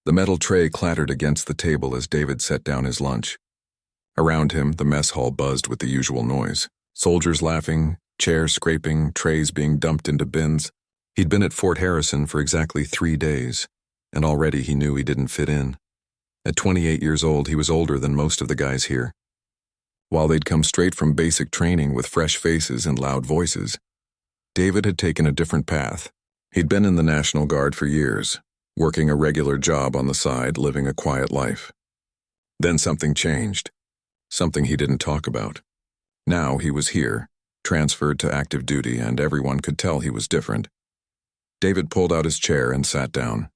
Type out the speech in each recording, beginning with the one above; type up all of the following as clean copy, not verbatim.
The metal tray clattered against the table as David set down his lunch. Around him, the mess hall buzzed with the usual noise. Soldiers laughing, chairs scraping, trays being dumped into bins. He'd been at Fort Harrison for exactly 3 days, and already he knew he didn't fit in. At 28 years old, he was older than most of the guys here. While they'd come straight from basic training with fresh faces and loud voices, David had taken a different path. He'd been in the National Guard for years, working a regular job on the side, living a quiet life. Then something changed, something he didn't talk about. Now he was here, transferred to active duty, and everyone could tell he was different. David pulled out his chair and sat down.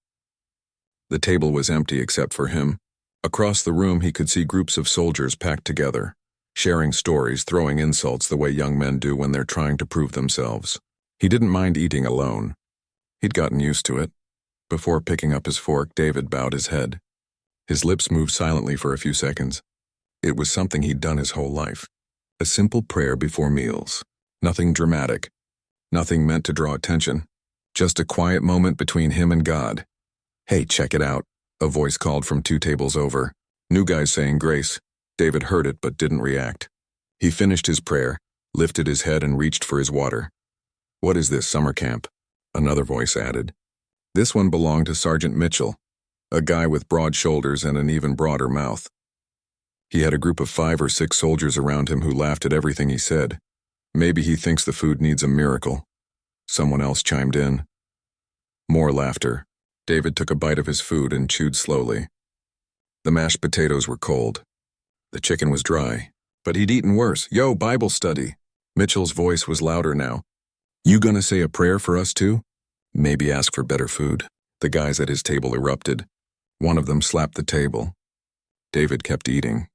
The table was empty except for him. Across the room he could see groups of soldiers packed together, sharing stories, throwing insults the way young men do when they're trying to prove themselves. He didn't mind eating alone. He'd gotten used to it. Before picking up his fork, David bowed his head. His lips moved silently for a few seconds. It was something he'd done his whole life. A simple prayer before meals. Nothing dramatic. Nothing meant to draw attention. Just a quiet moment between him and God. "Hey, check it out," a voice called from 2 tables over. New guys saying grace. David heard it but didn't react. He finished his prayer, lifted his head and reached for his water. "What is this, summer camp?" Another voice added. This one belonged to Sergeant Mitchell, a guy with broad shoulders and an even broader mouth. He had a group of 5 or 6 soldiers around him who laughed at everything he said. "Maybe he thinks the food needs a miracle." Someone else chimed in. More laughter. David took a bite of his food and chewed slowly. The mashed potatoes were cold. The chicken was dry, but he'd eaten worse. "Yo, Bible study." Mitchell's voice was louder now. "You gonna say a prayer for us too? Maybe ask for better food." The guys at his table erupted. One of them slapped the table. David kept eating.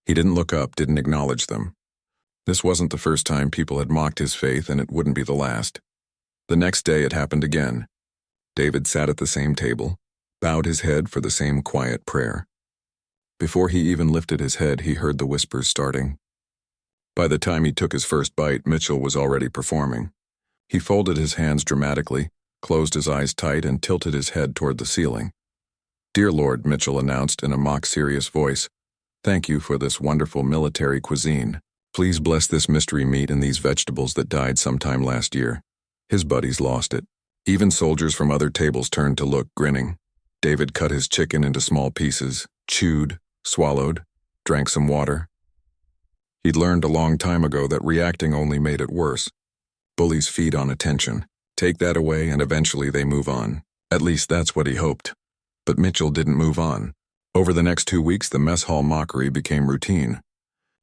He didn't look up, didn't acknowledge them. This wasn't the first time people had mocked his faith, and it wouldn't be the last. The next day it happened again. David sat at the same table, bowed his head for the same quiet prayer. Before he even lifted his head, he heard the whispers starting. By the time he took his first bite, Mitchell was already performing. He folded his hands dramatically, closed his eyes tight, and tilted his head toward the ceiling. "Dear Lord," Mitchell announced in a mock-serious voice, "thank you for this wonderful military cuisine. Please bless this mystery meat and these vegetables that died sometime last year." His buddies lost it. Even soldiers from other tables turned to look, grinning. David cut his chicken into small pieces, chewed, swallowed, drank some water. He'd learned a long time ago that reacting only made it worse. Bullies feed on attention. Take that away and eventually they move on. At least that's what he hoped. But Mitchell didn't move on. Over the next 2 weeks, the mess hall mockery became routine.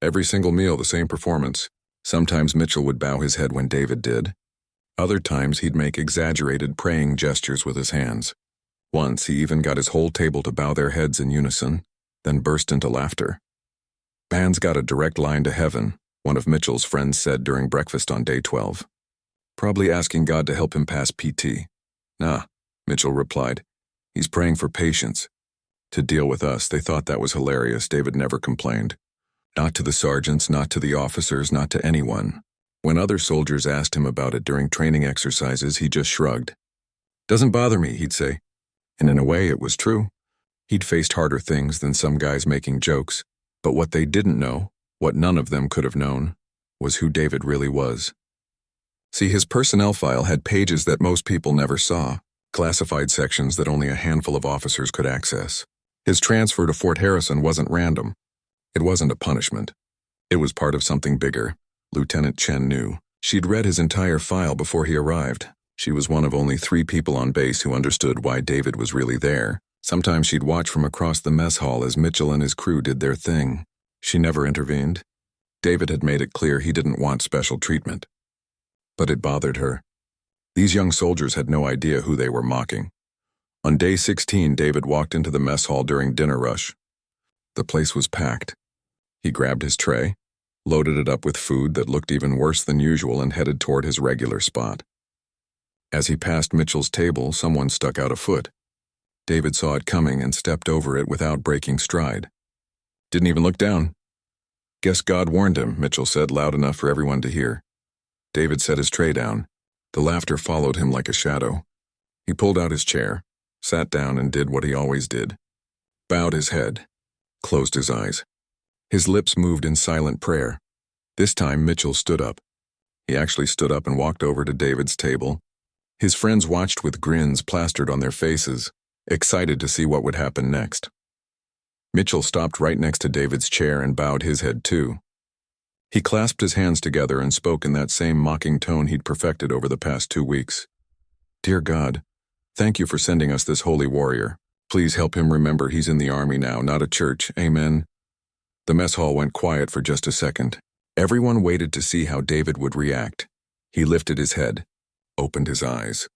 Every single meal, the same performance. Sometimes Mitchell would bow his head when David did. Other times he'd make exaggerated praying gestures with his hands. Once he even got his whole table to bow their heads in unison, then burst into laughter. "Man's got a direct line to heaven," one of Mitchell's friends said during breakfast on day 12. "Probably asking God to help him pass PT." "Nah," Mitchell replied. "He's praying for patience." To deal with us, they thought that was hilarious. David never complained. Not to the sergeants, not to the officers, not to anyone. When other soldiers asked him about it during training exercises, he just shrugged. "Doesn't bother me," he'd say. And in a way, it was true. He'd faced harder things than some guys making jokes. But what they didn't know, what none of them could have known, was who David really was. See, his personnel file had pages that most people never saw, classified sections that only a handful of officers could access. His transfer to Fort Harrison wasn't random. It wasn't a punishment. It was part of something bigger. Lieutenant Chen knew. She'd read his entire file before he arrived. She was one of only 3 people on base who understood why David was really there. Sometimes she'd watch from across the mess hall as Mitchell and his crew did their thing. She never intervened. David had made it clear he didn't want special treatment. But it bothered her. These young soldiers had no idea who they were mocking. On day 16, David walked into the mess hall during dinner rush. The place was packed. He grabbed his tray, loaded it up with food that looked even worse than usual, and headed toward his regular spot. As he passed Mitchell's table, someone stuck out a foot. David saw it coming and stepped over it without breaking stride. Didn't even look down. "Guess God warned him," Mitchell said loud enough for everyone to hear. David set his tray down. The laughter followed him like a shadow. He pulled out his chair, sat down and did what he always did. Bowed his head, closed his eyes. His lips moved in silent prayer. This time Mitchell stood up. He actually stood up and walked over to David's table. His friends watched with grins plastered on their faces, excited to see what would happen next. Mitchell stopped right next to David's chair and bowed his head too. He clasped his hands together and spoke in that same mocking tone he'd perfected over the past 2 weeks. "Dear God, thank you for sending us this holy warrior. Please help him remember he's in the army now, not a church. Amen." The mess hall went quiet for just a second. Everyone waited to see how David would react. He lifted his head, opened his eyes,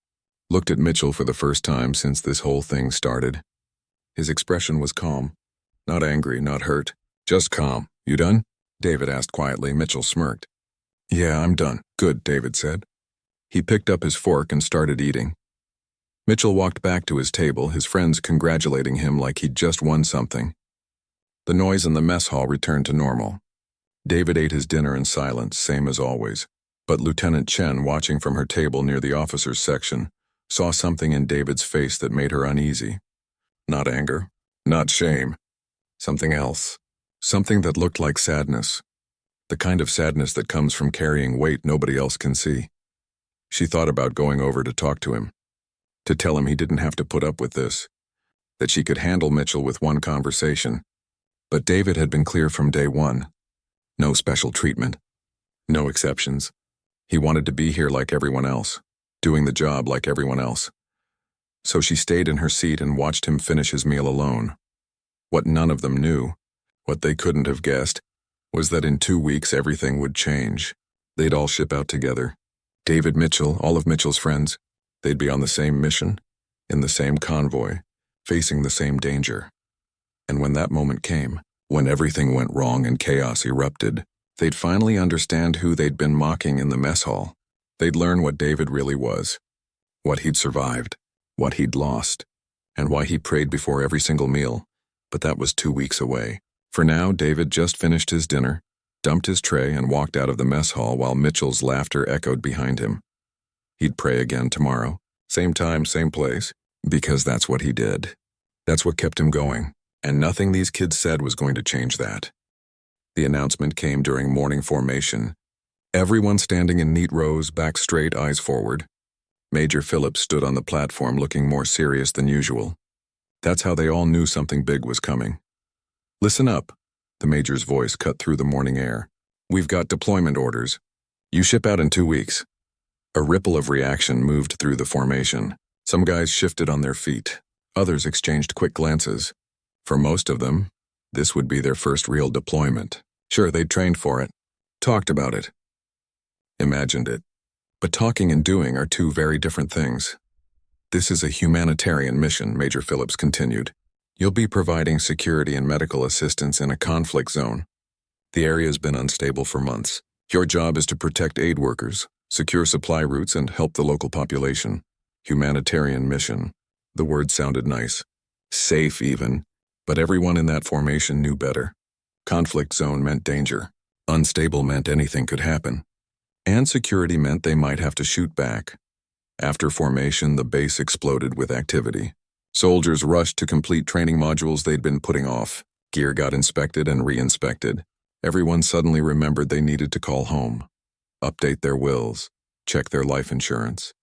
looked at Mitchell for the first time since this whole thing started. His expression was calm. Not angry, not hurt, just calm. "You done?" David asked quietly. Mitchell smirked. "Yeah, I'm done." "Good," David said. He picked up his fork and started eating. Mitchell walked back to his table, his friends congratulating him like he'd just won something. The noise in the mess hall returned to normal. David ate his dinner in silence, same as always, but Lieutenant Chen, watching from her table near the officers' section, saw something in David's face that made her uneasy. Not anger, not shame. Something else. Something that looked like sadness. The kind of sadness that comes from carrying weight nobody else can see. She thought about going over to talk to him, to tell him he didn't have to put up with this, that she could handle Mitchell with one conversation. But David had been clear from day one. No special treatment. No exceptions. He wanted to be here like everyone else, doing the job like everyone else. So she stayed in her seat and watched him finish his meal alone. What none of them knew, what they couldn't have guessed, was that in 2 weeks everything would change. They'd all ship out together. David, Mitchell, all of Mitchell's friends. They'd be on the same mission, in the same convoy, facing the same danger. And when that moment came, when everything went wrong and chaos erupted, they'd finally understand who they'd been mocking in the mess hall. They'd learn what David really was, what he'd survived, what he'd lost, and why he prayed before every single meal. But that was 2 weeks away. For now, David just finished his dinner, dumped his tray, and walked out of the mess hall while Mitchell's laughter echoed behind him. He'd pray again tomorrow, same time, same place, because that's what he did. That's what kept him going, and nothing these kids said was going to change that. The announcement came during morning formation. Everyone standing in neat rows, back straight, eyes forward. Major Phillips stood on the platform looking more serious than usual. That's how they all knew something big was coming. "Listen up," the major's voice cut through the morning air. "We've got deployment orders. You ship out in 2 weeks. A ripple of reaction moved through the formation. Some guys shifted on their feet. Others exchanged quick glances. For most of them, this would be their first real deployment. Sure, they'd trained for it, talked about it, imagined it. But talking and doing are 2 very different things. "This is a humanitarian mission," Major Phillips continued. "You'll be providing security and medical assistance in a conflict zone. The area's been unstable for months. Your job is to protect aid workers, secure supply routes, and help the local population. Humanitarian mission." The word sounded nice. Safe, even. But everyone in that formation knew better. Conflict zone meant danger. Unstable meant anything could happen. And security meant they might have to shoot back. After formation, the base exploded with activity. Soldiers rushed to complete training modules they'd been putting off. Gear got inspected and re-inspected. Everyone suddenly remembered they needed to call home, update their wills, check their life insurance.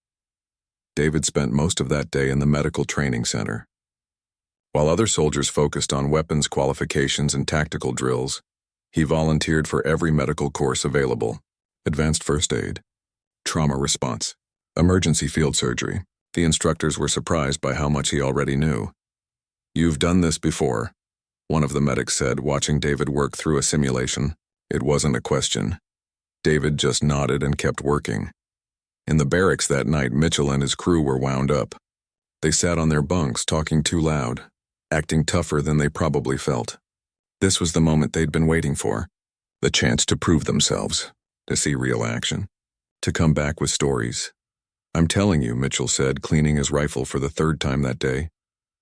David spent most of that day in the medical training center. While other soldiers focused on weapons qualifications and tactical drills, he volunteered for every medical course available. Advanced first aid, trauma response, emergency field surgery. The instructors were surprised by how much he already knew. "You've done this before," one of the medics said, watching David work through a simulation. It wasn't a question. David just nodded and kept working. In the barracks that night, Mitchell and his crew were wound up. They sat on their bunks, talking too loud, acting tougher than they probably felt. This was the moment they'd been waiting for. The chance to prove themselves, to see real action, to come back with stories. "I'm telling you," Mitchell said, cleaning his rifle for the 3rd time that day.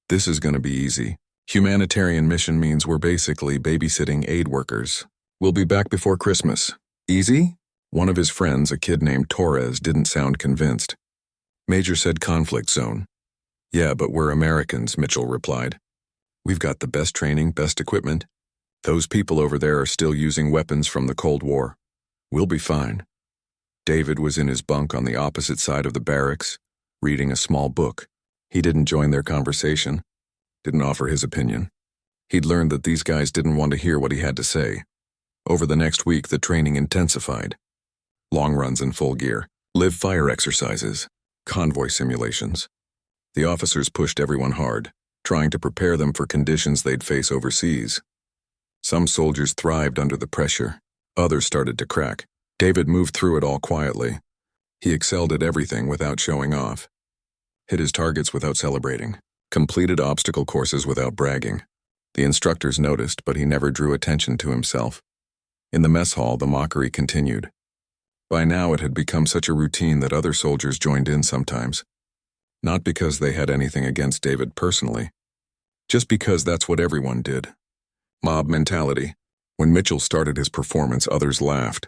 "This is going to be easy. Humanitarian mission means we're basically babysitting aid workers. We'll be back before Christmas." "Easy?" One of his friends, a kid named Torres, didn't sound convinced. "Major said conflict zone. Yeah, but we're Americans, Mitchell replied. We've got the best training, best equipment. Those people over there are still using weapons from the Cold War. We'll be fine. David was in his bunk on the opposite side of the barracks, reading a small book. He didn't join their conversation, didn't offer his opinion. He'd learned that these guys didn't want to hear what he had to say. Over the next week, the training intensified. Long runs in full gear, live fire exercises, convoy simulations. The officers pushed everyone hard, trying to prepare them for conditions they'd face overseas. Some soldiers thrived under the pressure, others started to crack. David moved through it all quietly. He excelled at everything without showing off. Hit his targets without celebrating. Completed obstacle courses without bragging. The instructors noticed, but he never drew attention to himself. In the mess hall, the mockery continued. By now it had become such a routine that other soldiers joined in sometimes. Not because they had anything against David personally, just because that's what everyone did. Mob mentality. When Mitchell started his performance, others laughed.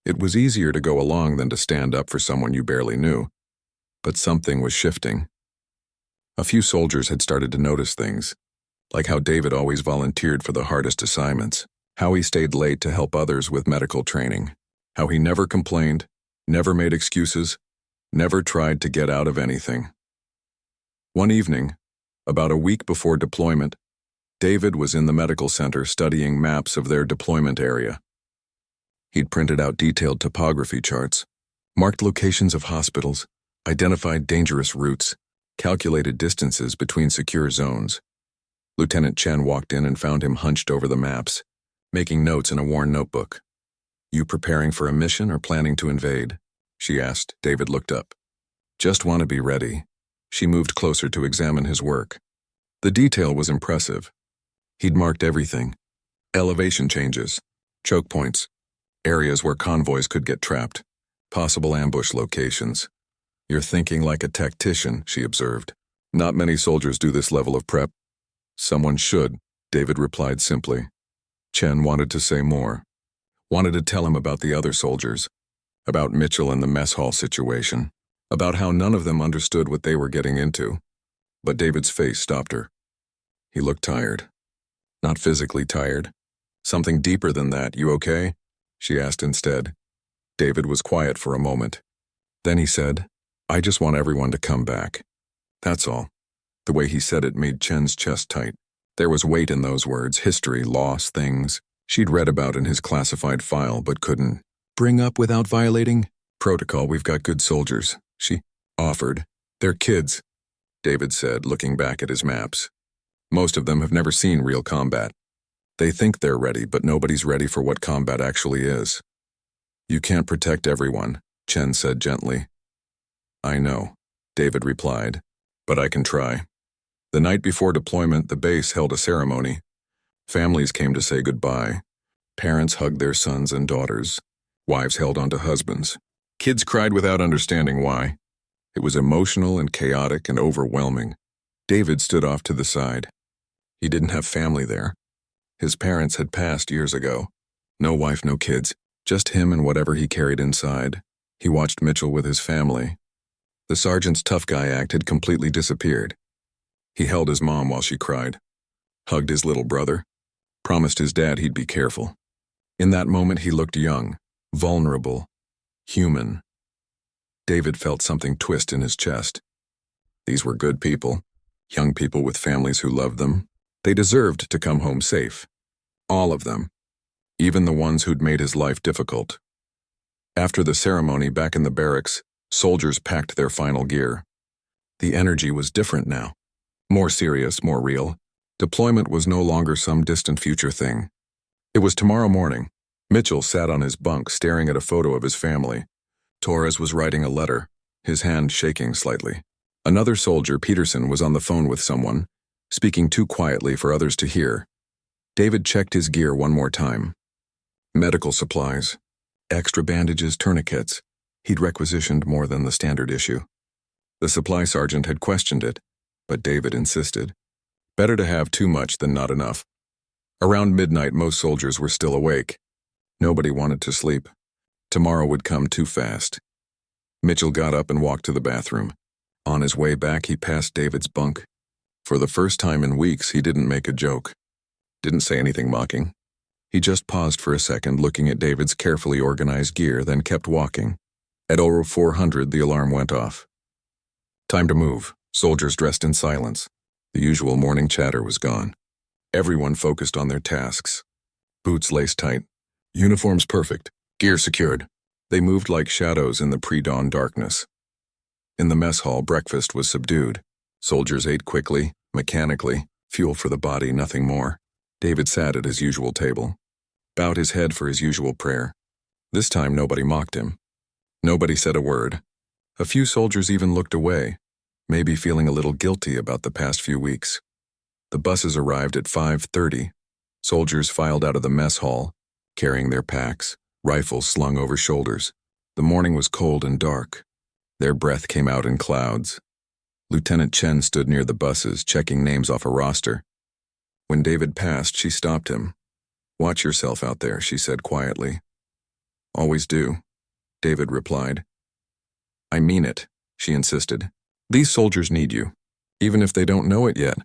It was easier to go along than to stand up for someone you barely knew. But something was shifting. A few soldiers had started to notice things, like how David always volunteered for the hardest assignments, how he stayed late to help others with medical training, how he never complained, never made excuses, never tried to get out of anything. One evening, about a week before deployment, David was in the medical center studying maps of their deployment area. He'd printed out detailed topography charts, marked locations of hospitals, identified dangerous routes, calculated distances between secure zones. Lieutenant Chen walked in and found him hunched over the maps, making notes in a worn notebook. "You preparing for a mission or planning to invade?" she asked. David looked up. "Just want to be ready." She moved closer to examine his work. The detail was impressive. He'd marked everything. Elevation changes, choke points, areas where convoys could get trapped, possible ambush locations. "You're thinking like a tactician," she observed. "Not many soldiers do this level of prep." "Someone should," David replied simply. Chen wanted to say more. Wanted to tell him about the other soldiers, about Mitchell and the mess hall situation, about how none of them understood what they were getting into. But David's face stopped her. He looked tired. Not physically tired. Something deeper than that. "You okay?" she asked instead. David was quiet for a moment. Then he said, "I just want everyone to come back. That's all." The way he said it made Chen's chest tight. There was weight in those words, history, loss, things she'd read about in his classified file but couldn't bring up without violating protocol. "We've got good soldiers," she offered. "They're kids," David said, looking back at his maps. "Most of them have never seen real combat. They think they're ready, but nobody's ready for what combat actually is." "You can't protect everyone," Chen said gently. "I know," David replied, "but I can try." The night before deployment, the base held a ceremony. Families came to say goodbye. Parents hugged their sons and daughters. Wives held onto husbands. Kids cried without understanding why. It was emotional and chaotic and overwhelming. David stood off to the side. He didn't have family there. His parents had passed years ago. No wife, no kids, just him and whatever he carried inside. He watched Mitchell with his family. The sergeant's tough guy act had completely disappeared. He held his mom while she cried, hugged his little brother, promised his dad he'd be careful. In that moment he looked young, vulnerable, human. David felt something twist in his chest. These were good people, young people with families who loved them. They deserved to come home safe. All of them, even the ones who'd made his life difficult. After the ceremony back in the barracks, soldiers packed their final gear. The energy was different now. More serious, more real. Deployment was no longer some distant future thing. It was tomorrow morning. Mitchell sat on his bunk staring at a photo of his family. Torres was writing a letter, his hand shaking slightly. Another soldier, Peterson, was on the phone with someone, speaking too quietly for others to hear. David checked his gear one more time. Medical supplies, extra bandages, tourniquets. He'd requisitioned more than the standard issue. The supply sergeant had questioned it, but David insisted. Better to have too much than not enough. Around midnight, most soldiers were still awake. Nobody wanted to sleep. Tomorrow would come too fast. Mitchell got up and walked to the bathroom. On his way back, he passed David's bunk. For the first time in weeks, he didn't make a joke. Didn't say anything mocking. He just paused for a second, looking at David's carefully organized gear, then kept walking. At 0400, the alarm went off. Time to move. Soldiers dressed in silence. The usual morning chatter was gone. Everyone focused on their tasks. Boots laced tight. Uniforms perfect. Gear secured. They moved like shadows in the pre-dawn darkness. In the mess hall, breakfast was subdued. Soldiers ate quickly, mechanically, fuel for the body, nothing more. David sat at his usual table, bowed his head for his usual prayer. This time nobody mocked him. Nobody said a word. A few soldiers even looked away, maybe feeling a little guilty about the past few weeks. The buses arrived at 5:30. Soldiers filed out of the mess hall, carrying their packs, rifles slung over shoulders. The morning was cold and dark. Their breath came out in clouds. Lieutenant Chen stood near the buses, checking names off a roster. When David passed, she stopped him. "Watch yourself out there," she said quietly. "Always do," David replied. "I mean it," she insisted. "These soldiers need you, even if they don't know it yet."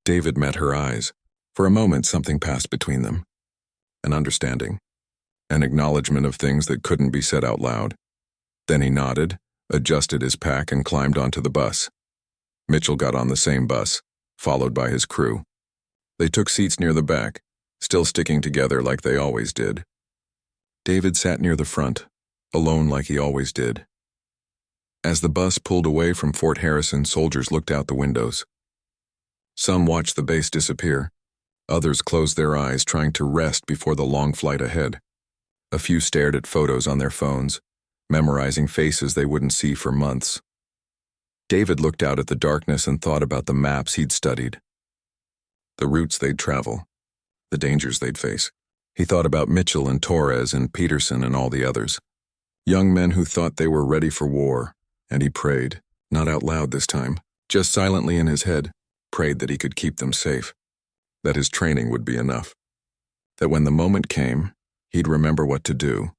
David met her eyes. For a moment, something passed between them. An understanding. An acknowledgement of things that couldn't be said out loud. Then he nodded, adjusted his pack, and climbed onto the bus. Mitchell got on the same bus, followed by his crew. They took seats near the back, still sticking together like they always did. David sat near the front, alone like he always did. As the bus pulled away from Fort Harrison, soldiers looked out the windows. Some watched the base disappear. Others closed their eyes, trying to rest before the long flight ahead. A few stared at photos on their phones, memorizing faces they wouldn't see for months. David looked out at the darkness and thought about the maps he'd studied. The routes they'd travel, the dangers they'd face. He thought about Mitchell and Torres and Peterson and all the others. Young men who thought they were ready for war, and he prayed, not out loud this time, just silently in his head, prayed that he could keep them safe, that his training would be enough, that when the moment came, he'd remember what to do,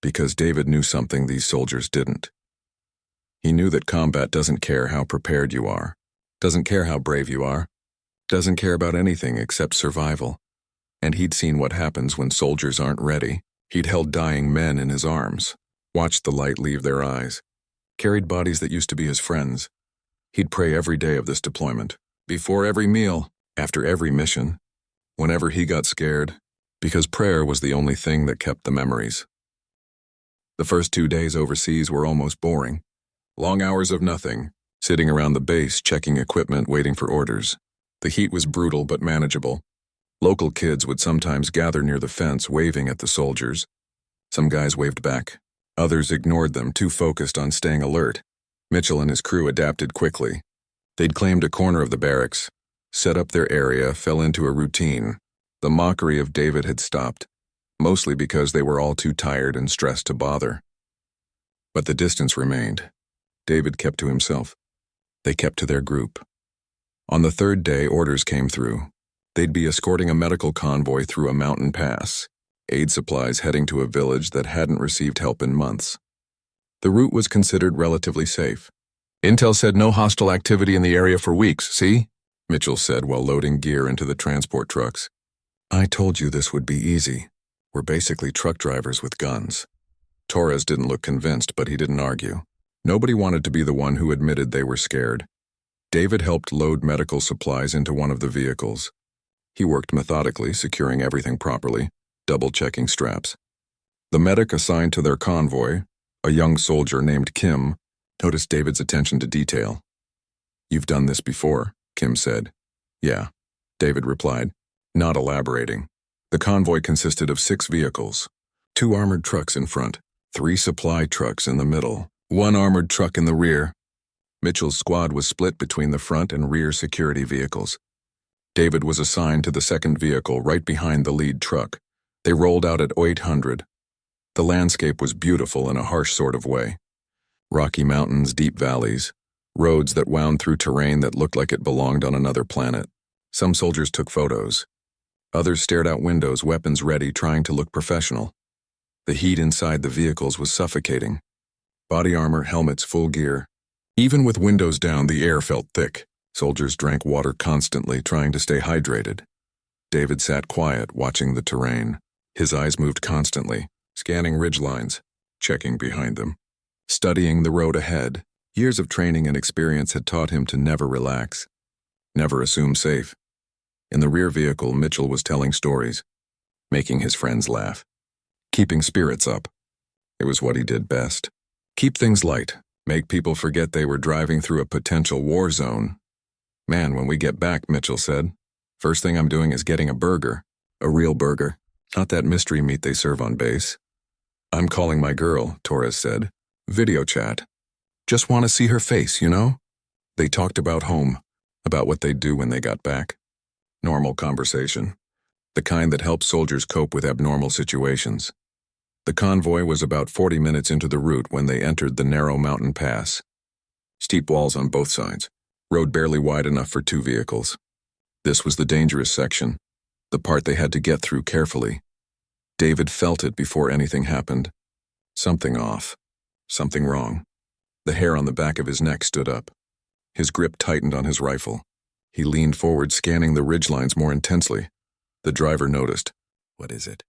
because David knew something these soldiers didn't. He knew that combat doesn't care how prepared you are, doesn't care how brave you are, doesn't care about anything except survival. And he'd seen what happens when soldiers aren't ready. He'd held dying men in his arms, watched the light leave their eyes, carried bodies that used to be his friends. He'd pray every day of this deployment, before every meal, after every mission, whenever he got scared, because prayer was the only thing that kept the memories. The first 2 days overseas were almost boring. Long hours of nothing, sitting around the base, checking equipment, waiting for orders. The heat was brutal but manageable. Local kids would sometimes gather near the fence, waving at the soldiers. Some guys waved back. Others ignored them, too focused on staying alert. Mitchell and his crew adapted quickly. They'd claimed a corner of the barracks, set up their area, fell into a routine. The mockery of David had stopped, mostly because they were all too tired and stressed to bother. But the distance remained. David kept to himself. They kept to their group. On the third day, orders came through. They'd be escorting a medical convoy through a mountain pass, aid supplies heading to a village that hadn't received help in months. The route was considered relatively safe. "Intel said no hostile activity in the area for weeks, see?" Mitchell said while loading gear into the transport trucks. "I told you this would be easy. We're basically truck drivers with guns." Torres didn't look convinced, but he didn't argue. Nobody wanted to be the one who admitted they were scared. David helped load medical supplies into one of the vehicles. He worked methodically, securing everything properly, double-checking straps. The medic assigned to their convoy, a young soldier named Kim, noticed David's attention to detail. "You've done this before," Kim said. "Yeah," David replied, not elaborating. The convoy consisted of 6 vehicles, 2 armored trucks in front, 3 supply trucks in the middle, 1 armored truck in the rear. Mitchell's squad was split between the front and rear security vehicles. David was assigned to the second vehicle right behind the lead truck. They rolled out at 0800. The landscape was beautiful in a harsh sort of way. Rocky mountains, deep valleys, roads that wound through terrain that looked like it belonged on another planet. Some soldiers took photos. Others stared out windows, weapons ready, trying to look professional. The heat inside the vehicles was suffocating. Body armor, helmets, full gear. Even with windows down, the air felt thick. Soldiers drank water constantly, trying to stay hydrated. David sat quiet, watching the terrain. His eyes moved constantly, scanning ridgelines, checking behind them, studying the road ahead. Years of training and experience had taught him to never relax, never assume safe. In the rear vehicle, Mitchell was telling stories, making his friends laugh, keeping spirits up. It was what he did best. Keep things light, make people forget they were driving through a potential war zone. "Man, when we get back," Mitchell said, "first thing I'm doing is getting a burger. A real burger, not that mystery meat they serve on base." "I'm calling my girl," Torres said. "Video chat. Just want to see her face, you know?" They talked about home, about what they'd do when they got back. Normal conversation. The kind that helps soldiers cope with abnormal situations. The convoy was about 40 minutes into the route when they entered the narrow mountain pass. Steep walls on both sides, road barely wide enough for 2 vehicles. This was the dangerous section, the part they had to get through carefully. David felt it before anything happened. Something off. Something wrong. The hair on the back of his neck stood up. His grip tightened on his rifle. He leaned forward, scanning the ridgelines more intensely. The driver noticed. "What is it?"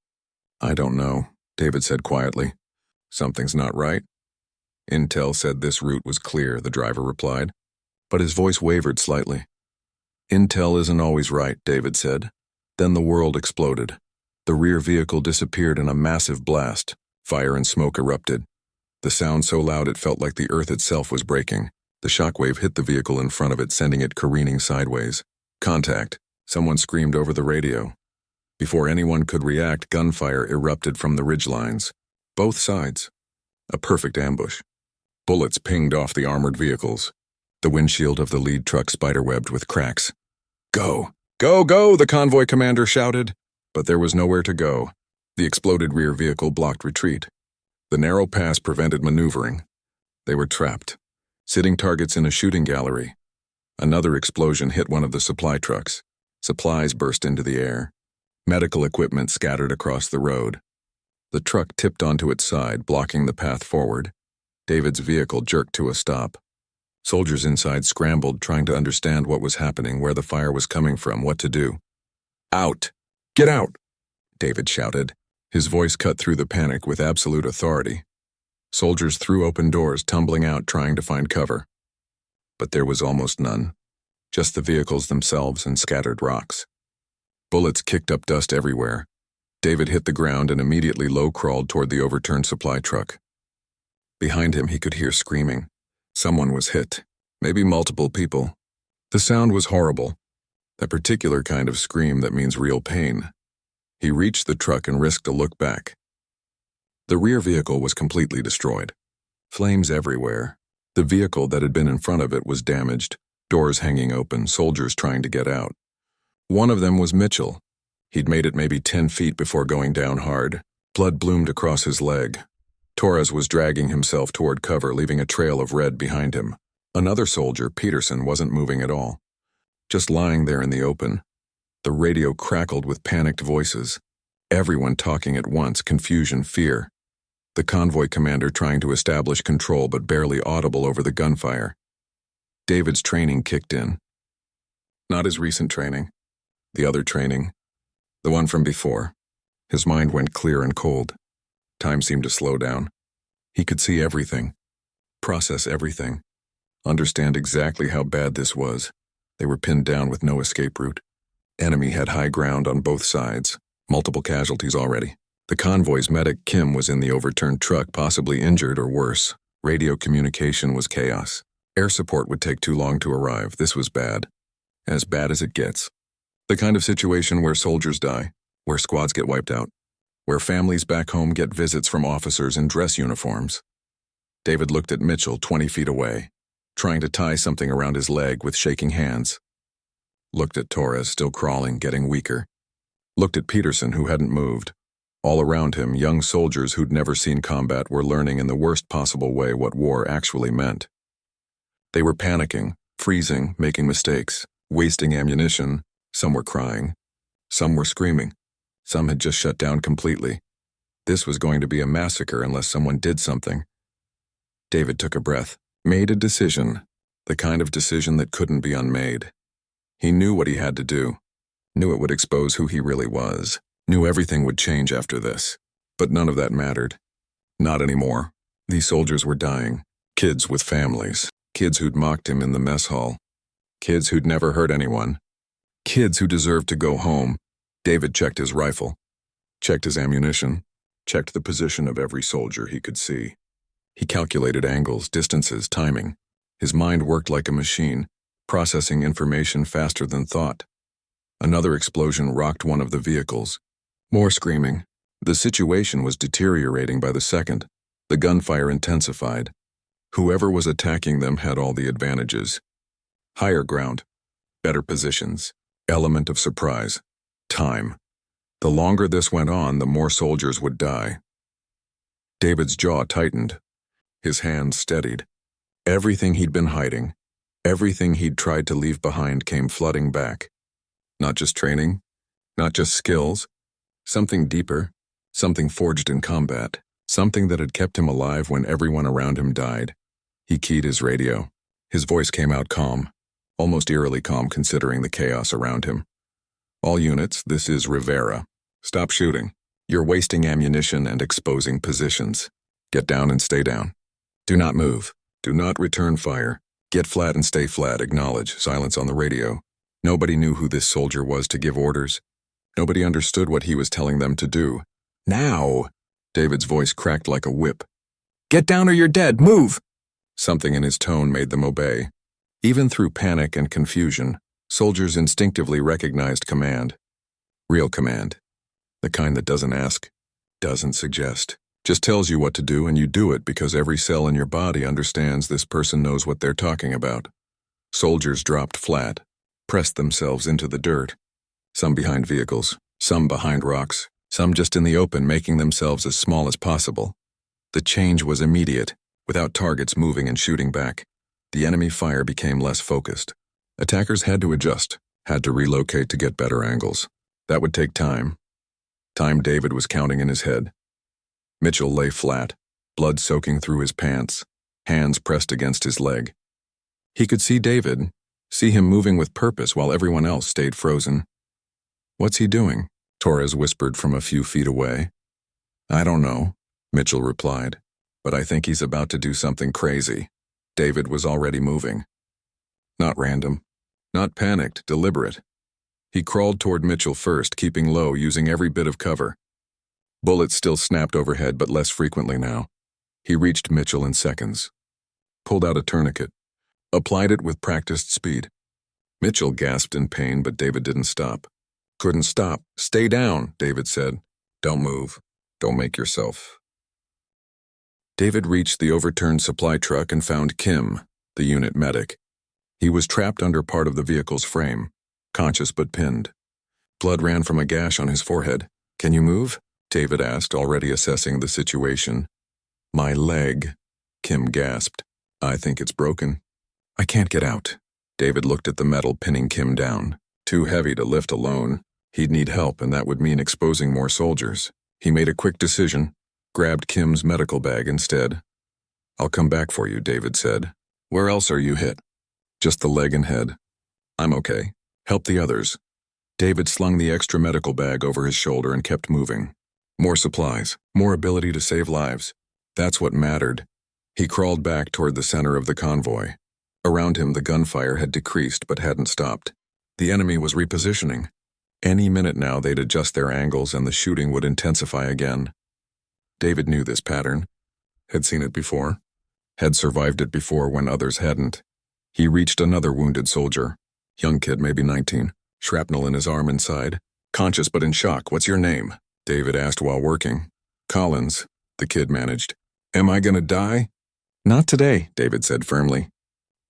"I don't know," David said quietly. "Something's not right." "Intel said this route was clear," the driver replied, but his voice wavered slightly. "Intel isn't always right," David said. Then the world exploded. The rear vehicle disappeared in a massive blast. Fire and smoke erupted. The sound so loud it felt like the earth itself was breaking. The shockwave hit the vehicle in front of it, sending it careening sideways. "Contact," someone screamed over the radio. Before anyone could react, gunfire erupted from the ridgelines. Both sides. A perfect ambush. Bullets pinged off the armored vehicles. The windshield of the lead truck spiderwebbed with cracks. "Go! Go, go!" the convoy commander shouted. But there was nowhere to go. The exploded rear vehicle blocked retreat. The narrow pass prevented maneuvering. They were trapped, sitting targets in a shooting gallery. Another explosion hit one of the supply trucks. Supplies burst into the air. Medical equipment scattered across the road. The truck tipped onto its side, blocking the path forward. David's vehicle jerked to a stop. Soldiers inside scrambled, trying to understand what was happening, where the fire was coming from, what to do. "Out! Get out!" David shouted. His voice cut through the panic with absolute authority. Soldiers threw open doors, tumbling out, trying to find cover. But there was almost none. Just the vehicles themselves and scattered rocks. Bullets kicked up dust everywhere. David hit the ground and immediately low-crawled toward the overturned supply truck. Behind him, he could hear screaming. Someone was hit. Maybe multiple people. The sound was horrible. That particular kind of scream that means real pain. He reached the truck and risked a look back. The rear vehicle was completely destroyed. Flames everywhere. The vehicle that had been in front of it was damaged, doors hanging open, soldiers trying to get out. One of them was Mitchell. He'd made it maybe 10 feet before going down hard. Blood bloomed across his leg. Torres was dragging himself toward cover, leaving a trail of red behind him. Another soldier, Peterson, wasn't moving at all. Just lying there in the open. The radio crackled with panicked voices. Everyone talking at once, confusion, fear. The convoy commander trying to establish control but barely audible over the gunfire. David's training kicked in. Not his recent training. The other training. The one from before. His mind went clear and cold. Time seemed to slow down. He could see everything. Process everything. Understand exactly how bad this was. They were pinned down with no escape route. Enemy had high ground on both sides. Multiple casualties already. The convoy's medic, Kim, was in the overturned truck, possibly injured or worse. Radio communication was chaos. Air support would take too long to arrive. This was bad. As bad as it gets. The kind of situation where soldiers die, where squads get wiped out, where families back home get visits from officers in dress uniforms. David looked at Mitchell 20 feet away, trying to tie something around his leg with shaking hands. Looked at Torres, still crawling, getting weaker. Looked at Peterson, who hadn't moved. All around him, young soldiers who'd never seen combat were learning in the worst possible way what war actually meant. They were panicking, freezing, making mistakes, wasting ammunition. Some were crying. Some were screaming. Some had just shut down completely. This was going to be a massacre unless someone did something. David took a breath, Made a decision, the kind of decision that couldn't be unmade. He knew what he had to do, knew it would expose who he really was, knew everything would change after this. But none of that mattered. Not anymore. These soldiers were dying. Kids with families. Kids who'd mocked him in the mess hall. Kids who'd never hurt anyone. Kids who deserved to go home. David checked his rifle, checked his ammunition, checked the position of every soldier he could see. He calculated angles, distances, timing. His mind worked like a machine, processing information faster than thought. Another explosion rocked one of the vehicles. More screaming. The situation was deteriorating by the second. The gunfire intensified. Whoever was attacking them had all the advantages. Higher ground, better positions, element of surprise, time. The longer this went on, the more soldiers would die. David's jaw tightened. His hands steadied. Everything he'd been hiding, everything he'd tried to leave behind came flooding back. Not just training, not just skills, something deeper, something forged in combat, something that had kept him alive when everyone around him died. He keyed his radio. His voice came out calm, almost eerily calm considering the chaos around him. All units, this is Rivera. Stop shooting. You're wasting ammunition and exposing positions. Get down and stay down. Do not move. Do not return fire. Get flat and stay flat. Acknowledge. Silence on the radio. Nobody knew who this soldier was to give orders. Nobody understood what he was telling them to do. Now! David's voice cracked like a whip. Get down or you're dead. Move! Something in his tone made them obey. Even through panic and confusion, soldiers instinctively recognized command. Real command. The kind that doesn't ask, doesn't suggest. Just tells you what to do and you do it because every cell in your body understands this person knows what they're talking about. Soldiers dropped flat, pressed themselves into the dirt. Some behind vehicles, some behind rocks, some just in the open making themselves as small as possible. The change was immediate, without targets moving and shooting back. The enemy fire became less focused. Attackers had to adjust, had to relocate to get better angles. That would take time. Time David was counting in his head. Mitchell lay flat, blood soaking through his pants, hands pressed against his leg. He could see David, see him moving with purpose while everyone else stayed frozen. What's he doing? Torres whispered from a few feet away. I don't know, Mitchell replied, but I think he's about to do something crazy. David was already moving. Not random, not panicked, deliberate. He crawled toward Mitchell first, keeping low, using every bit of cover. Bullets still snapped overhead, but less frequently now. He reached Mitchell in seconds. Pulled out a tourniquet. Applied it with practiced speed. Mitchell gasped in pain, but David didn't stop. Couldn't stop. Stay down, David said. Don't move. Don't make yourself. David reached the overturned supply truck and found Kim, the unit medic. He was trapped under part of the vehicle's frame, conscious but pinned. Blood ran from a gash on his forehead. Can you move? David asked, already assessing the situation. My leg, Kim gasped. I think it's broken. I can't get out. David looked at the metal pinning Kim down. Too heavy to lift alone. He'd need help, and that would mean exposing more soldiers. He made a quick decision, grabbed Kim's medical bag instead. I'll come back for you, David said. Where else are you hit? Just the leg and head. I'm okay. Help the others. David slung the extra medical bag over his shoulder and kept moving. More supplies, more ability to save lives. That's what mattered. He crawled back toward the center of the convoy. Around him, the gunfire had decreased but hadn't stopped. The enemy was repositioning. Any minute now, they'd adjust their angles and the shooting would intensify again. David knew this pattern, had seen it before, had survived it before when others hadn't. He reached another wounded soldier. Young kid, maybe 19, shrapnel in his arm and side. Conscious but in shock. What's your name? David asked while working. Collins, the kid managed. Am I gonna die? Not today, David said firmly.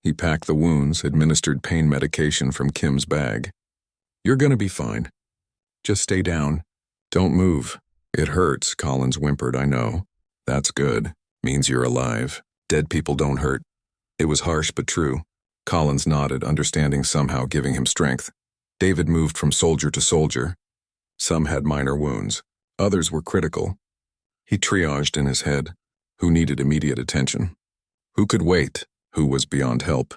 He packed the wounds, administered pain medication from Kim's bag. You're gonna be fine. Just stay down. Don't move. It hurts, Collins whimpered, I know. That's good. Means you're alive. Dead people don't hurt. It was harsh but true. Collins nodded, understanding somehow, giving him strength. David moved from soldier to soldier. Some had minor wounds. Others were critical. He triaged in his head. Who needed immediate attention? Who could wait? Who was beyond help?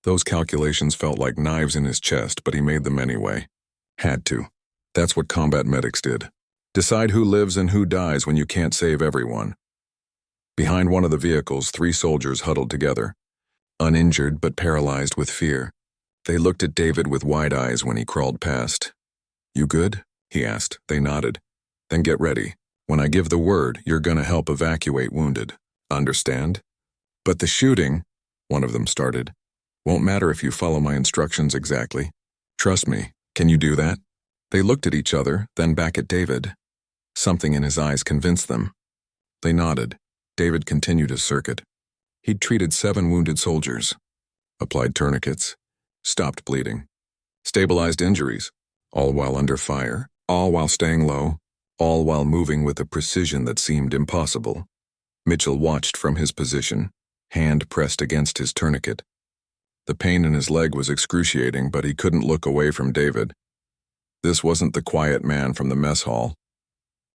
Those calculations felt like knives in his chest, but he made them anyway. Had to. That's what combat medics did. Decide who lives and who dies when you can't save everyone. Behind one of the vehicles, 3 soldiers huddled together, uninjured but paralyzed with fear. They looked at David with wide eyes when he crawled past. "You good?" he asked. They nodded. "Then get ready. When I give the word, you're gonna help evacuate wounded. Understand?" "But the shooting," one of them started. "Won't matter if you follow my instructions exactly. Trust me. Can you do that?" They looked at each other, then back at David. Something in his eyes convinced them. They nodded. David continued his circuit. He'd treated 7 wounded soldiers, applied tourniquets, stopped bleeding, stabilized injuries, all while under fire, all while staying low, all while moving with a precision that seemed impossible. Mitchell watched from his position, hand pressed against his tourniquet. The pain in his leg was excruciating, but he couldn't look away from David. This wasn't the quiet man from the mess hall.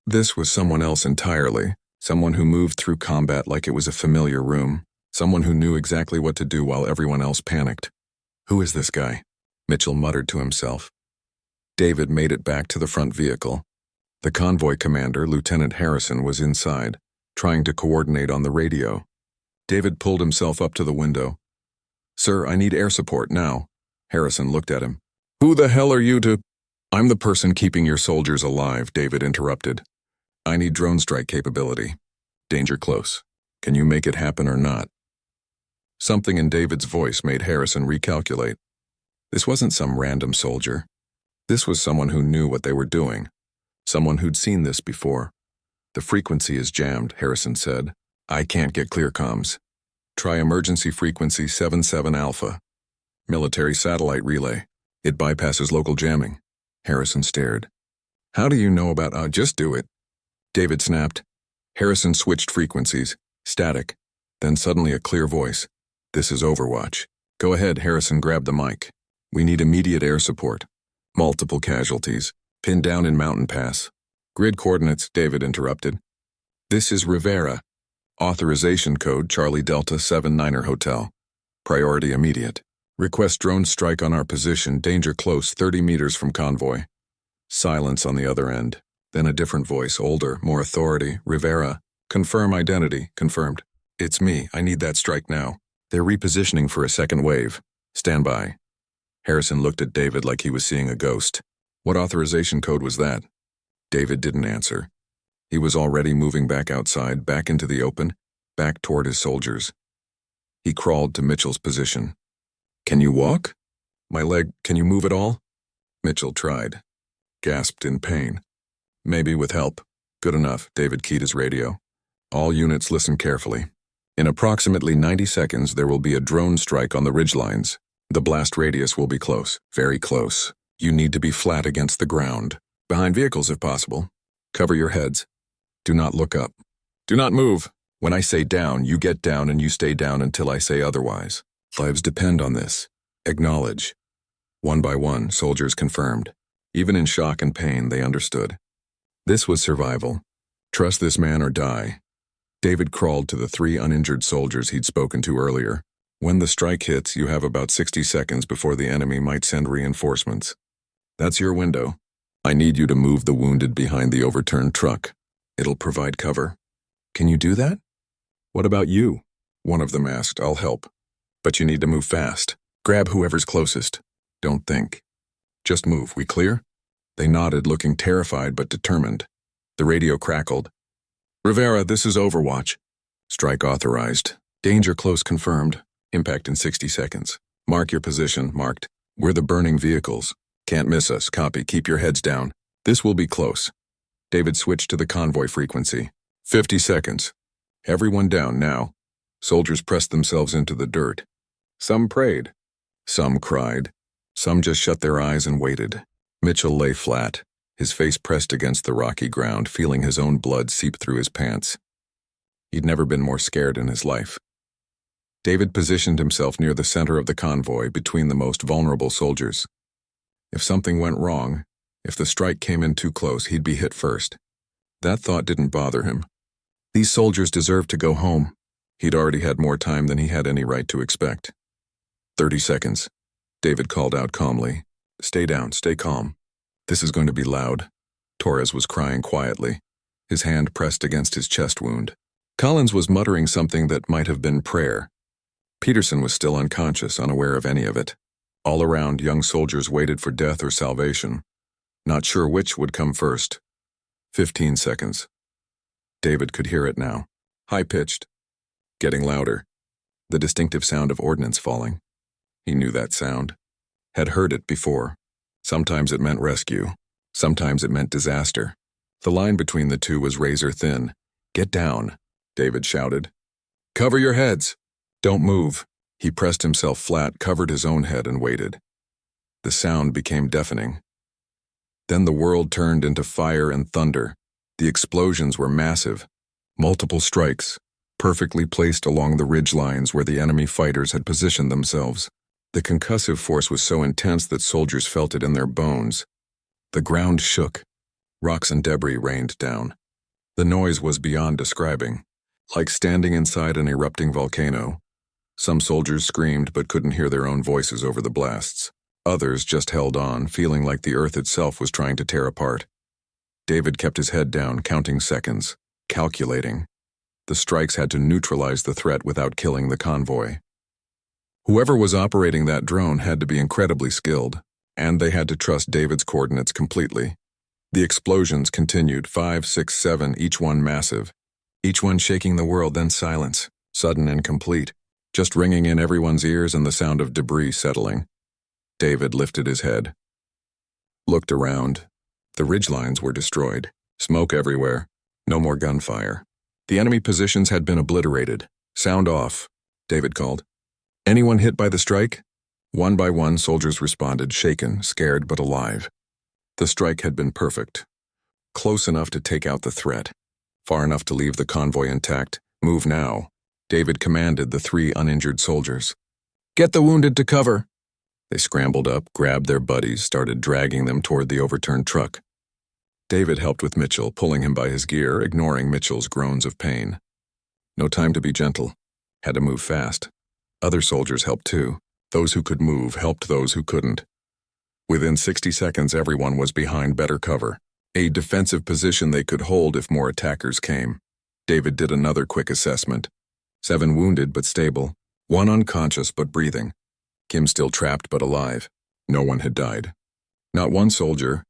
This was someone else entirely, someone who moved through combat like it was a familiar room, someone who knew exactly what to do while everyone else panicked. "Who is this guy?" Mitchell muttered to himself. David made it back to the front vehicle. The convoy commander, Lieutenant Harrison, was inside, trying to coordinate on the radio. David pulled himself up to the window. "Sir, I need air support now." Harrison looked at him. "Who the hell are you to—" "I'm the person keeping your soldiers alive," David interrupted. "I need drone strike capability. Danger close. Can you make it happen or not?" Something in David's voice made Harrison recalculate. This wasn't some random soldier. This was someone who knew what they were doing. Someone who'd seen this before. "The frequency is jammed," Harrison said. "I can't get clear comms. Try emergency frequency 77 Alpha. Military satellite relay. It bypasses local jamming." Harrison stared. "How do you know about— just do it." David snapped. Harrison switched frequencies. Static. Then suddenly a clear voice. "This is Overwatch." "Go ahead," Harrison grabbed the mic. "We need immediate air support. Multiple casualties. Pinned down in Mountain Pass." "Grid coordinates," David interrupted. "This is Rivera. Authorization code Charlie Delta 79er Hotel. Priority immediate. Request drone strike on our position, danger close, 30 meters from convoy." Silence on the other end. Then a different voice, older, more authority. "Rivera. Confirm identity." "Confirmed." "It's me. I need that strike now. They're repositioning for a second wave. Stand by." Harrison looked at David like he was seeing a ghost. "What authorization code was that?" David didn't answer. He was already moving back outside, back into the open, back toward his soldiers. He crawled to Mitchell's position. "Can you walk?" "My leg, can you move at all?" Mitchell tried. Gasped in pain. "Maybe with help." "Good enough," David keyed his radio. "All units listen carefully. In approximately 90 seconds, there will be a drone strike on the ridgelines. The blast radius will be close, very close. You need to be flat against the ground. Behind vehicles if possible. Cover your heads. Do not look up. Do not move. When I say down, you get down and you stay down until I say otherwise. Lives depend on this. Acknowledge." One by one, soldiers confirmed. Even in shock and pain, they understood. This was survival. Trust this man or die. David crawled to the 3 uninjured soldiers he'd spoken to earlier. "When the strike hits, you have about 60 seconds before the enemy might send reinforcements. That's your window. I need you to move the wounded behind the overturned truck. It'll provide cover." "Can you do that?" "What about you?" one of them asked. "I'll help. But you need to move fast. Grab whoever's closest. Don't think. Just move. We clear?" They nodded, looking terrified but determined. The radio crackled. "Rivera, this is Overwatch. Strike authorized. Danger close confirmed. Impact in 60 seconds. Mark your position. Marked. We're the burning vehicles. Can't miss us. Copy. Keep your heads down. This will be close." David switched to the convoy frequency. 50 seconds. Everyone down now. Soldiers pressed themselves into the dirt. Some prayed. Some cried. Some just shut their eyes and waited. Mitchell lay flat, his face pressed against the rocky ground, feeling his own blood seep through his pants. He'd never been more scared in his life. David positioned himself near the center of the convoy, between the most vulnerable soldiers. If something went wrong, if the strike came in too close, he'd be hit first. That thought didn't bother him. These soldiers deserved to go home. He'd already had more time than he had any right to expect. 30 seconds. David called out calmly. Stay down, stay calm. This is going to be loud. Torres was crying quietly, his hand pressed against his chest wound. Collins was muttering something that might have been prayer. Peterson was still unconscious, unaware of any of it. All around, young soldiers waited for death or salvation, not sure which would come first. 15 seconds. David could hear it now. High-pitched. Getting louder. The distinctive sound of ordnance falling. He knew that sound. Had heard it before. Sometimes it meant rescue. Sometimes it meant disaster. The line between the two was razor thin. Get down, David shouted. Cover your heads. Don't move. He pressed himself flat, covered his own head, and waited. The sound became deafening. Then the world turned into fire and thunder. The explosions were massive. Multiple strikes, perfectly placed along the ridge lines where the enemy fighters had positioned themselves. The concussive force was so intense that soldiers felt it in their bones. The ground shook. Rocks and debris rained down. The noise was beyond describing, like standing inside an erupting volcano. Some soldiers screamed but couldn't hear their own voices over the blasts. Others just held on, feeling like the earth itself was trying to tear apart. David kept his head down, counting seconds, calculating. The strikes had to neutralize the threat without killing the convoy. Whoever was operating that drone had to be incredibly skilled, and they had to trust David's coordinates completely. The explosions continued, 5, 6, 7, each one massive. Each one shaking the world, then silence, sudden and complete, just ringing in everyone's ears and the sound of debris settling. David lifted his head. Looked around. The ridgelines were destroyed. Smoke everywhere. No more gunfire. The enemy positions had been obliterated. Sound off, David called. Anyone hit by the strike? One by one, soldiers responded, shaken, scared, but alive. The strike had been perfect. Close enough to take out the threat. Far enough to leave the convoy intact. Move now. David commanded the 3 uninjured soldiers. Get the wounded to cover. They scrambled up, grabbed their buddies, started dragging them toward the overturned truck. David helped with Mitchell, pulling him by his gear, ignoring Mitchell's groans of pain. No time to be gentle. Had to move fast. Other soldiers helped too. Those who could move helped those who couldn't. Within 60 seconds, everyone was behind better cover, a defensive position they could hold if more attackers came. David did another quick assessment. 7 wounded but stable, 1 unconscious but breathing. Kim still trapped but alive. No one had died. Not one soldier.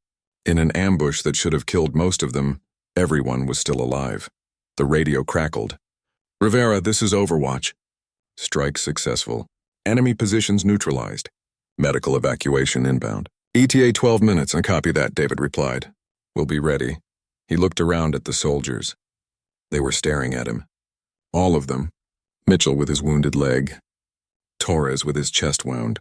In an ambush that should have killed most of them, everyone was still alive. The radio crackled. Rivera, this is Overwatch. Strike successful. Enemy positions neutralized. Medical evacuation inbound. ETA 12 minutes and copy that, David replied. We'll be ready. He looked around at the soldiers. They were staring at him. All of them. Mitchell with his wounded leg. Torres with his chest wound.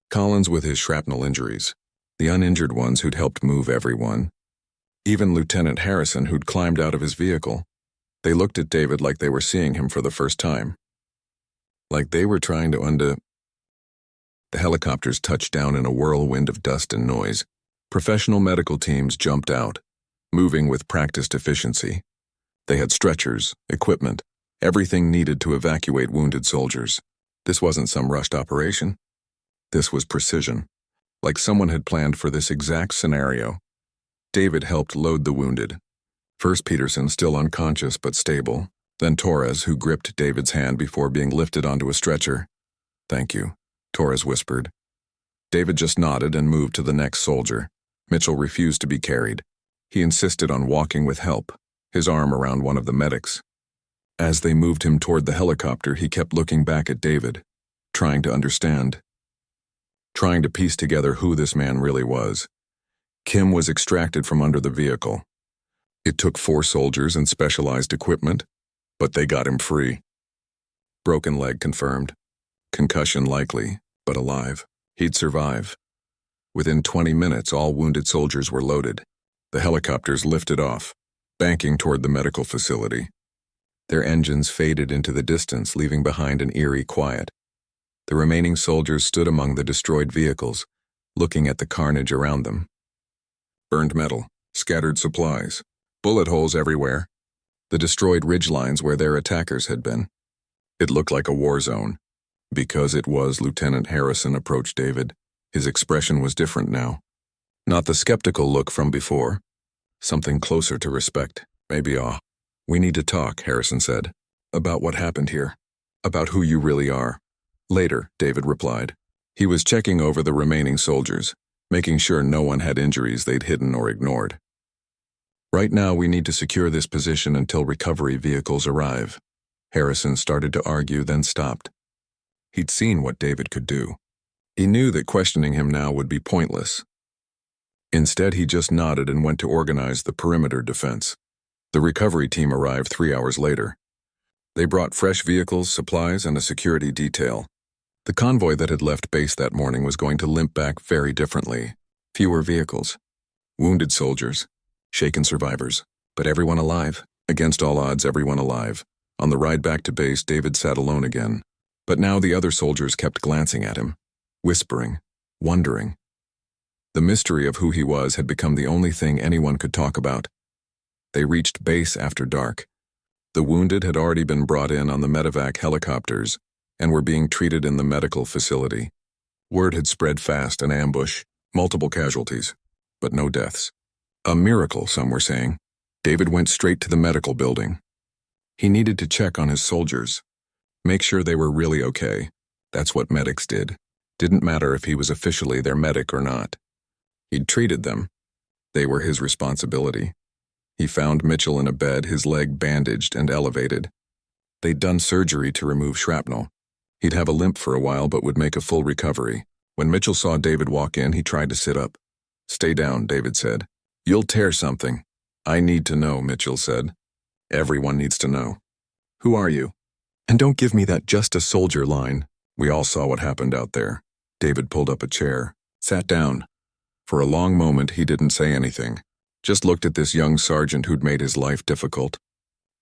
Collins with his shrapnel injuries. The uninjured ones who'd helped move everyone. Even Lieutenant Harrison who'd climbed out of his vehicle. They looked at David like they were seeing him for the first time. Like they were trying to The helicopters touched down in a whirlwind of dust and noise. Professional medical teams jumped out, moving with practiced efficiency. They had stretchers, equipment, everything needed to evacuate wounded soldiers. This wasn't some rushed operation. This was precision, like someone had planned for this exact scenario. David helped load the wounded. First Peterson, still unconscious but stable, then Torres, who gripped David's hand before being lifted onto a stretcher. Thank you, Torres whispered. David just nodded and moved to the next soldier. Mitchell refused to be carried. He insisted on walking with help, his arm around one of the medics. As they moved him toward the helicopter, he kept looking back at David, trying to understand, trying to piece together who this man really was. Kim was extracted from under the vehicle. It took 4 soldiers and specialized equipment, but they got him free. Broken leg confirmed. Concussion likely, but alive. He'd survive. Within 20 minutes, all wounded soldiers were loaded. The helicopters lifted off, banking toward the medical facility. Their engines faded into the distance, leaving behind an eerie quiet. The remaining soldiers stood among the destroyed vehicles, looking at the carnage around them. Burned metal, scattered supplies, bullet holes everywhere. The destroyed ridgelines where their attackers had been. It looked like a war zone. Because it was, Lieutenant Harrison approached David. His expression was different now. Not the skeptical look from before. Something closer to respect, maybe awe. "We need to talk," Harrison said. "About what happened here. About who you really are." "Later," David replied. He was checking over the remaining soldiers, making sure no one had injuries they'd hidden or ignored. "Right now we need to secure this position until recovery vehicles arrive." Harrison started to argue, then stopped. He'd seen what David could do. He knew that questioning him now would be pointless. Instead, he just nodded and went to organize the perimeter defense. The recovery team arrived 3 hours later. They brought fresh vehicles, supplies, and a security detail. The convoy that had left base that morning was going to limp back very differently. Fewer vehicles. Wounded soldiers. Shaken survivors. But everyone alive. Against all odds, everyone alive. On the ride back to base, David sat alone again. But now the other soldiers kept glancing at him. Whispering. Wondering. The mystery of who he was had become the only thing anyone could talk about. They reached base after dark. The wounded had already been brought in on the medevac helicopters and were being treated in the medical facility. Word had spread fast, an ambush, multiple casualties, but no deaths. A miracle, some were saying. David went straight to the medical building. He needed to check on his soldiers, make sure they were really okay. That's what medics did. Didn't matter if he was officially their medic or not. He'd treated them. They were his responsibility. He found Mitchell in a bed, his leg bandaged and elevated. They'd done surgery to remove shrapnel. He'd have a limp for a while but would make a full recovery. When Mitchell saw David walk in, he tried to sit up. "Stay down," David said. "You'll tear something." "I need to know," Mitchell said. "Everyone needs to know." "Who are you? And don't give me that 'just a soldier' line." "We all saw what happened out there." David pulled up a chair, sat down. For a long moment, he didn't say anything. Just looked at this young sergeant who'd made his life difficult,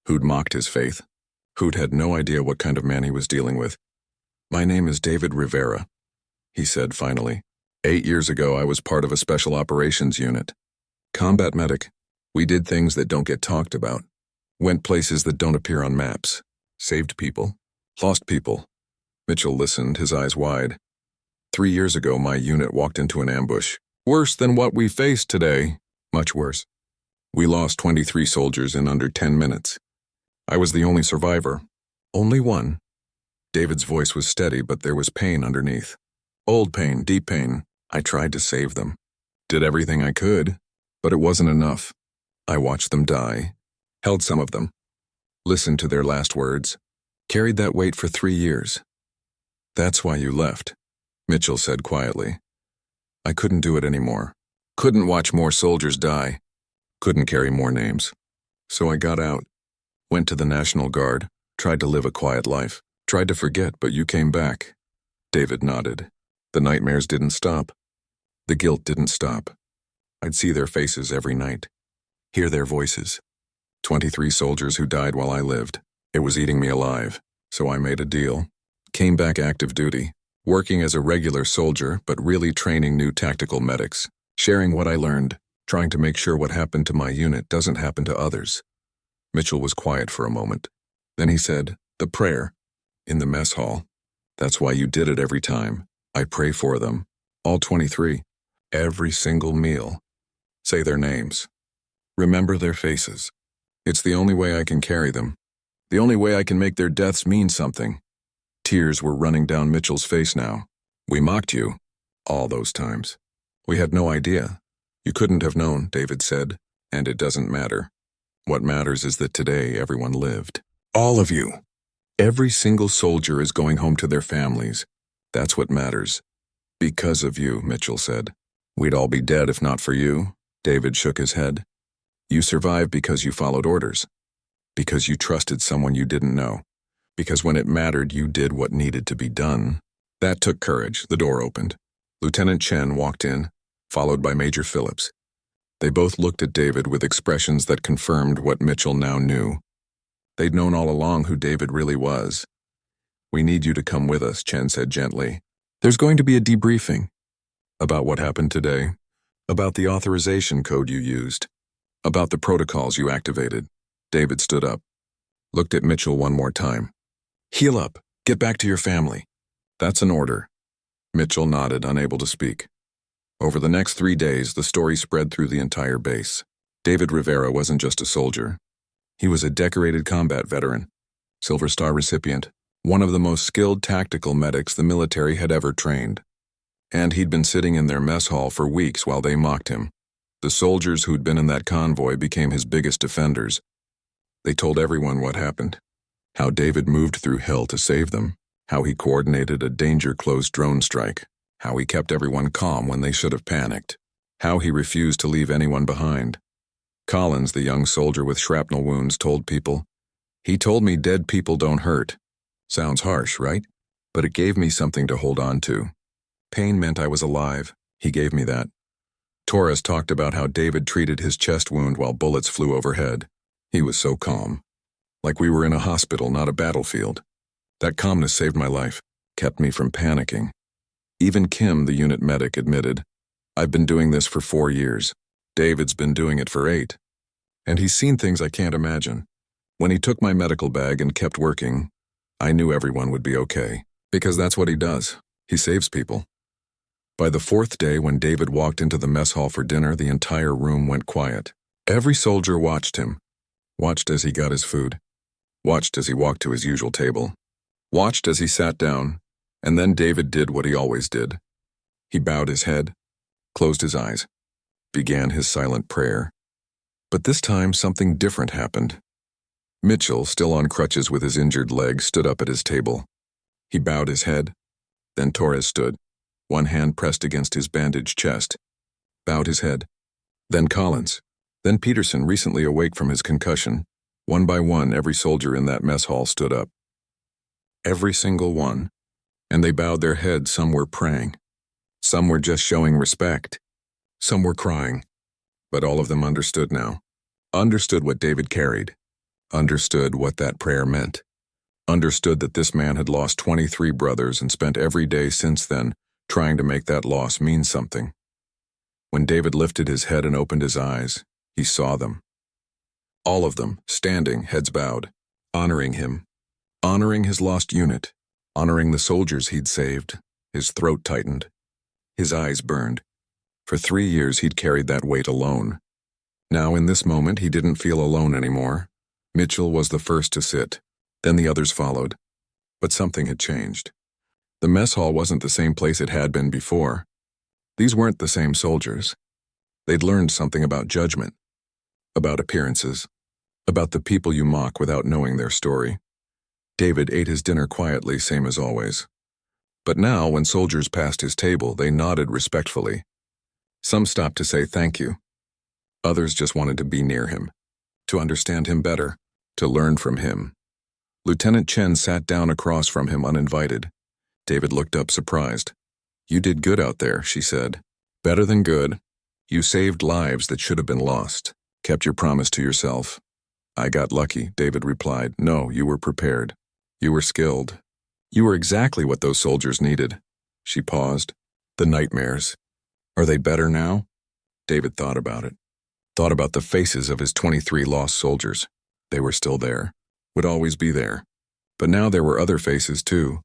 who'd mocked his faith, who'd had no idea what kind of man he was dealing with. "My name is David Rivera," he said finally. 8 years ago, I was part of a special operations unit. Combat medic. We did things that don't get talked about. Went places that don't appear on maps. Saved people. Lost people." Mitchell listened, his eyes wide. 3 years ago, my unit walked into an ambush. Worse than what we faced today. Much worse. We lost 23 soldiers in under 10 minutes. I was the only survivor. Only one. David's voice was steady, but there was pain underneath. Old pain, deep pain. I tried to save them. Did everything I could, but it wasn't enough. I watched them die. Held some of them. Listened to their last words. Carried that weight for 3 years. "That's why you left," Mitchell said quietly. "I couldn't do it anymore. Couldn't watch more soldiers die. Couldn't carry more names. So I got out. Went to the National Guard. Tried to live a quiet life. Tried to forget, but you came back." David nodded. The nightmares didn't stop. The guilt didn't stop. I'd see their faces every night. Hear their voices. 23 soldiers who died while I lived. It was eating me alive. So I made a deal. Came back active duty. Working as a regular soldier, but really training new tactical medics. Sharing what I learned. Trying to make sure what happened to my unit doesn't happen to others. Mitchell was quiet for a moment. Then he said, "The prayer. In the mess hall. That's why you did it every time. I pray for them. All 23. Every single meal. Say their names. Remember their faces. It's the only way I can carry them. The only way I can make their deaths mean something." Tears were running down Mitchell's face now. "We mocked you. All those times. We had no idea. You couldn't have known," David said, "and it doesn't matter. What matters is that today everyone lived. All of you. Every single soldier is going home to their families. That's what matters. Because of you," Mitchell said. "We'd all be dead if not for you." David shook his head. "You survived because you followed orders. Because you trusted someone you didn't know. Because when it mattered, you did what needed to be done." That took courage. The door opened. Lieutenant Chen walked in, followed by Major Phillips. They both looked at David with expressions that confirmed what Mitchell now knew. They'd known all along who David really was. "We need you to come with us," Chen said gently. "There's going to be a debriefing." "About what happened today. About the authorization code you used. About the protocols you activated." David stood up. Looked at Mitchell one more time. Heal up. Get back to your family. That's an order. Mitchell nodded, unable to speak. Over the next 3 days, the story spread through the entire base. David Rivera wasn't just a soldier. He was a decorated combat veteran, Silver Star recipient, one of the most skilled tactical medics the military had ever trained. And he'd been sitting in their mess hall for weeks while they mocked him. The soldiers who'd been in that convoy became his biggest defenders. They told everyone what happened, how David moved through hell to save them, how he coordinated a danger-close drone strike, how he kept everyone calm when they should have panicked, how he refused to leave anyone behind. Collins, the young soldier with shrapnel wounds, told people, "He told me dead people don't hurt." Sounds harsh, right? But it gave me something to hold on to. Pain meant I was alive. He gave me that. Torres talked about how David treated his chest wound while bullets flew overhead. He was so calm. Like we were in a hospital, not a battlefield. That calmness saved my life, kept me from panicking. Even Kim, the unit medic, admitted, "I've been doing this for 4 years. David's been doing it for 8. And he's seen things I can't imagine. When he took my medical bag and kept working, I knew everyone would be okay. Because that's what he does. He saves people." By the 4th day, when David walked into the mess hall for dinner, the entire room went quiet. Every soldier watched him. Watched as he got his food. Watched as he walked to his usual table. Watched as he sat down. And then David did what he always did. He bowed his head, closed his eyes, began his silent prayer. But this time, something different happened. Mitchell, still on crutches with his injured leg, stood up at his table. He bowed his head. Then Torres stood, one hand pressed against his bandaged chest, bowed his head. Then Collins. Then Peterson, recently awake from his concussion. One by one, every soldier in that mess hall stood up. Every single one. And they bowed their heads. Some were praying. Some were just showing respect. Some were crying. But all of them understood now. Understood what David carried. Understood what that prayer meant. Understood that this man had lost 23 brothers and spent every day since then trying to make that loss mean something. When David lifted his head and opened his eyes, he saw them. All of them, standing, heads bowed, honoring him, honoring his lost unit, honoring the soldiers he'd saved. His throat tightened. His eyes burned. For 3 years he'd carried that weight alone. Now in this moment he didn't feel alone anymore. Mitchell was the first to sit. Then the others followed. But something had changed. The mess hall wasn't the same place it had been before. These weren't the same soldiers. They'd learned something about judgment, about appearances, about the people you mock without knowing their story. David ate his dinner quietly, same as always. But now, when soldiers passed his table, they nodded respectfully. Some stopped to say thank you. Others just wanted to be near him, to understand him better, to learn from him. Lieutenant Chen sat down across from him uninvited. David looked up surprised. "You did good out there," she said. "Better than good. You saved lives that should have been lost. Kept your promise to yourself." "I got lucky," David replied. "No, you were prepared. You were skilled. You were exactly what those soldiers needed." She paused. "The nightmares. Are they better now?" David thought about it. Thought about the faces of his 23 lost soldiers. They were still there. Would always be there. But now there were other faces too.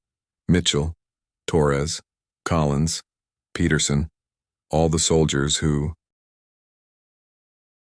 Mitchell, Torres, Collins, Peterson, all the soldiers who,